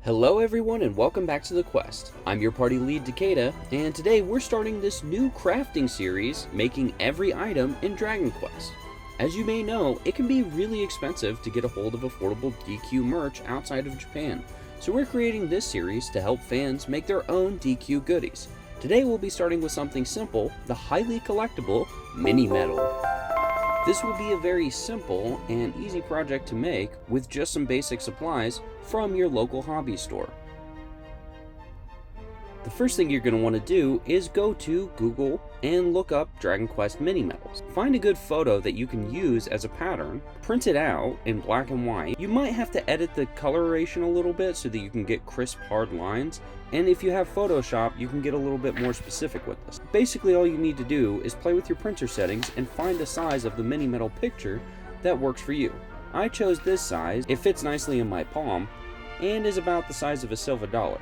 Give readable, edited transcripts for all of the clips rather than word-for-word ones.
Hello everyone and welcome back to The Quest. I'm your party lead Takeda, and today we're starting this new crafting series making every item in Dragon Quest. As you may know, it can be really expensive to get a hold of affordable DQ merch outside of Japan, so we're creating this series to help fans make their own DQ goodies. Today we'll be starting with something simple, the highly collectible mini medal. This will be a very simple and easy project to make with just some basic supplies from your local hobby store. The first thing you're going to want to do is go to Google and look up Dragon Quest mini medals. Find a good photo that you can use as a pattern, print it out in black and white. You might have to edit the coloration a little bit so that you can get crisp, hard lines. And if you have Photoshop, you can get a little bit more specific with this. Basically, all you need to do is play with your printer settings and find the size of the mini medal picture that works for you. I chose this size. It fits nicely in my palm and is about the size of a silver dollar.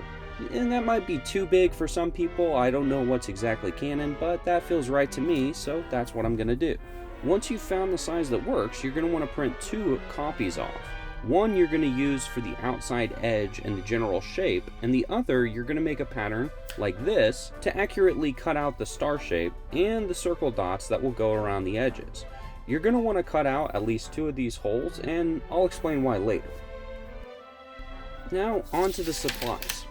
And that might be too big for some people. I don't know what's exactly canon, but that feels right to me, so that's what I'm going to do. Once you've found the size that works, you're going to want to print two copies off. One you're going to use for the outside edge and the general shape, and the other you're going to make a pattern like this to accurately cut out the star shape and the circle dots that will go around the edges. You're going to want to cut out at least two of these holes, and I'll explain why later. Now onto the supplies.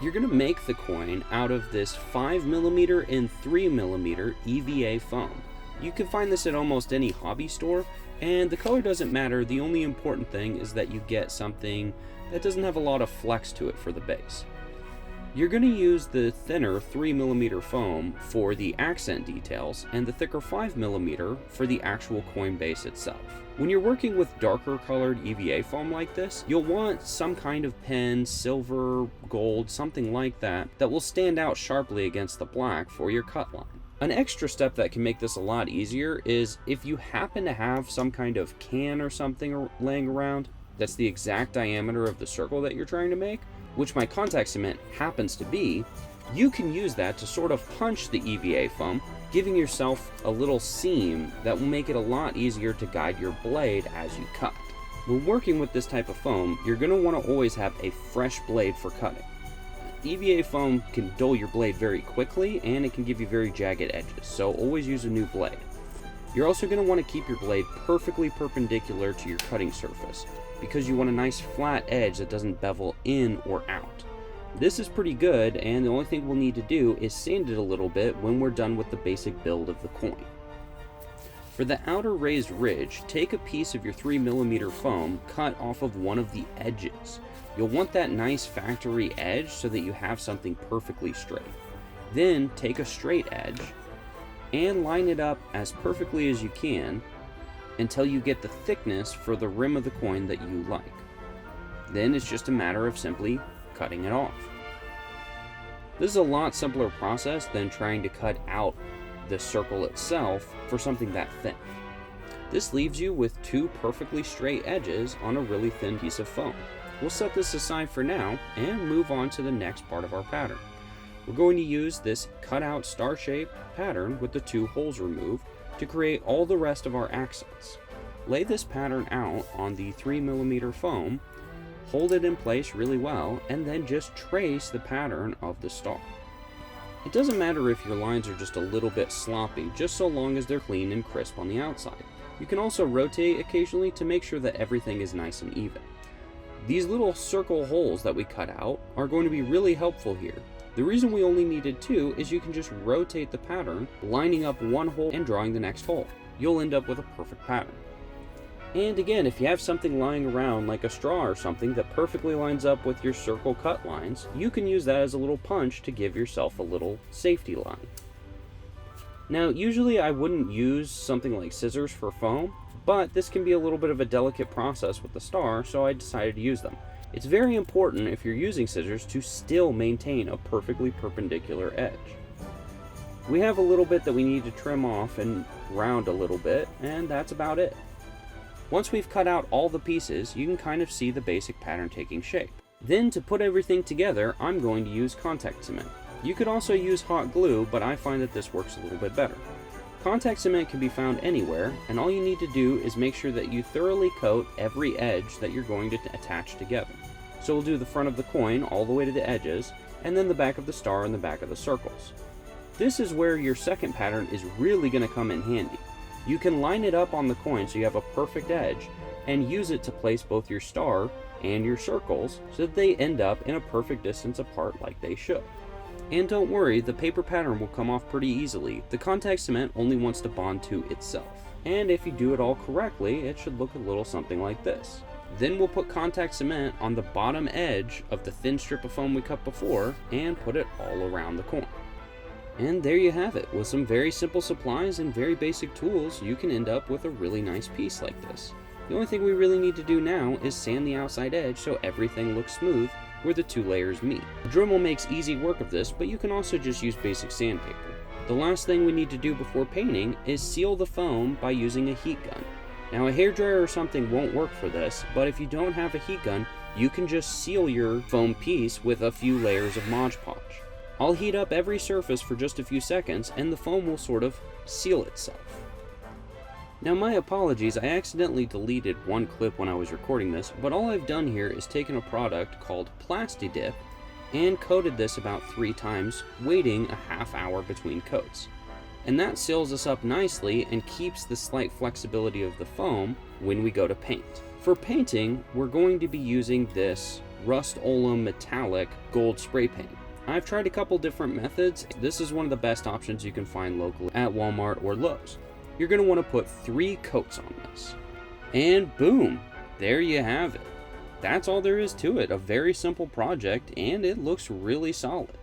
You're going to make the coin out of this 5mm and 3mm EVA foam. You can find this at almost any hobby store, and the color doesn't matter. The only important thing is that you get something that doesn't have a lot of flex to it for the base. You're going to use the thinner 3mm foam for the accent details and the thicker 5mm for the actual coin base itself. When you're working with darker colored EVA foam like this, you'll want some kind of pen, silver, gold, something like that will stand out sharply against the black for your cut line. An extra step that can make this a lot easier is if you happen to have some kind of can or something laying around that's the exact diameter of the circle that you're trying to make, which my contact cement happens to be, you can use that to sort of punch the EVA foam, giving yourself a little seam that will make it a lot easier to guide your blade as you cut. When working with this type of foam, you're going to want to always have a fresh blade for cutting. EVA foam can dull your blade very quickly, and it can give you very jagged edges, so always use a new blade. You're also going to want to keep your blade perfectly perpendicular to your cutting surface, because you want a nice flat edge that doesn't bevel in or out. This is pretty good, and the only thing we'll need to do is sand it a little bit when we're done with the basic build of the coin. For the outer raised ridge, take a piece of your 3mm foam cut off of one of the edges. You'll want that nice factory edge so that you have something perfectly straight. Then take a straight edge and line it up as perfectly as you can until you get the thickness for the rim of the coin that you like. Then it's just a matter of simply cutting it off. This is a lot simpler process than trying to cut out the circle itself for something that thin. This leaves you with two perfectly straight edges on a really thin piece of foam. We'll set this aside for now and move on to the next part of our pattern. We're going to use this cutout star shape pattern with the two holes removed to create all the rest of our accents. Lay this pattern out on the 3mm foam, hold it in place really well, and then just trace the pattern of the star. It doesn't matter if your lines are just a little bit sloppy, just so long as they're clean and crisp on the outside. You can also rotate occasionally to make sure that everything is nice and even. These little circle holes that we cut out are going to be really helpful here. The reason we only needed two is you can just rotate the pattern, lining up one hole and drawing the next hole. You'll end up with a perfect pattern. And again, if you have something lying around like a straw or something that perfectly lines up with your circle cut lines, you can use that as a little punch to give yourself a little safety line. Now, usually I wouldn't use something like scissors for foam, but this can be a little bit of a delicate process with the star, so I decided to use them. It's very important if you're using scissors to still maintain a perfectly perpendicular edge. We have a little bit that we need to trim off and round a little bit, and that's about it. Once we've cut out all the pieces, you can kind of see the basic pattern taking shape. Then to put everything together, I'm going to use contact cement. You could also use hot glue, but I find that this works a little bit better. Contact cement can be found anywhere, and all you need to do is make sure that you thoroughly coat every edge that you're going to attach together. So we'll do the front of the coin all the way to the edges, and then the back of the star and the back of the circles. This is where your second pattern is really going to come in handy. You can line it up on the coin so you have a perfect edge, and use it to place both your star and your circles so that they end up in a perfect distance apart like they should. And don't worry, the paper pattern will come off pretty easily. The contact cement only wants to bond to itself. And if you do it all correctly, it should look a little something like this. Then we'll put contact cement on the bottom edge of the thin strip of foam we cut before and put it all around the coin. And there you have it. With some very simple supplies and very basic tools, you can end up with a really nice piece like this. The only thing we really need to do now is sand the outside edge so everything looks smooth where the two layers meet. Dremel makes easy work of this, but you can also just use basic sandpaper. The last thing we need to do before painting is seal the foam by using a heat gun. Now a hairdryer or something won't work for this, but if you don't have a heat gun, you can just seal your foam piece with a few layers of Mod Podge. I'll heat up every surface for just a few seconds and the foam will sort of seal itself. Now my apologies, I accidentally deleted one clip when I was recording this, but all I've done here is taken a product called Plasti Dip and coated this about 3 times, waiting a half hour between coats. And that seals us up nicely and keeps the slight flexibility of the foam when we go to paint. For painting, we're going to be using this Rust-Oleum metallic gold spray paint. I've tried a couple different methods. This is one of the best options you can find locally at Walmart or Lowe's. You're going to want to put 3 coats on this. And boom, there you have it. That's all there is to it. A very simple project, and it looks really solid.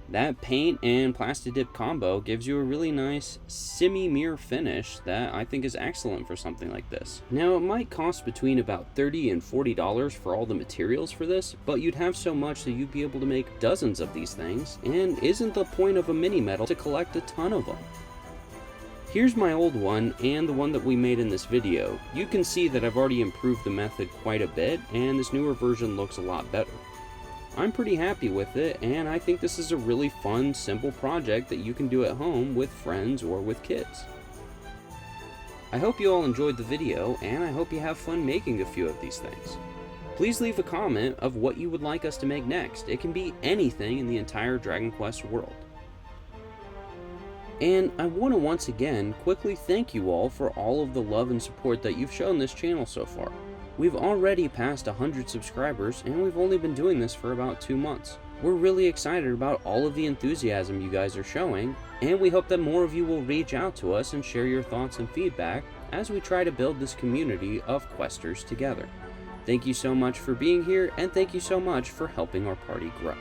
That paint and Plasti Dip combo gives you a really nice semi-mirror finish that I think is excellent for something like this. Now it might cost between about $30 and $40 for all the materials for this, but you'd have so much that you'd be able to make dozens of these things, and isn't the point of a mini metal to collect a ton of them? Here's my old one and the one that we made in this video. You can see that I've already improved the method quite a bit, and this newer version looks a lot better. I'm pretty happy with it, and I think this is a really fun, simple project that you can do at home with friends or with kids. I hope you all enjoyed the video, and I hope you have fun making a few of these things. Please leave a comment of what you would like us to make next. It can be anything in the entire Dragon Quest world. And I want to once again quickly thank you all for all of the love and support that you've shown this channel so far. We've already passed 100 subscribers, and we've only been doing this for about 2 months. We're really excited about all of the enthusiasm you guys are showing, and we hope that more of you will reach out to us and share your thoughts and feedback as we try to build this community of questers together. Thank you so much for being here, and thank you so much for helping our party grow.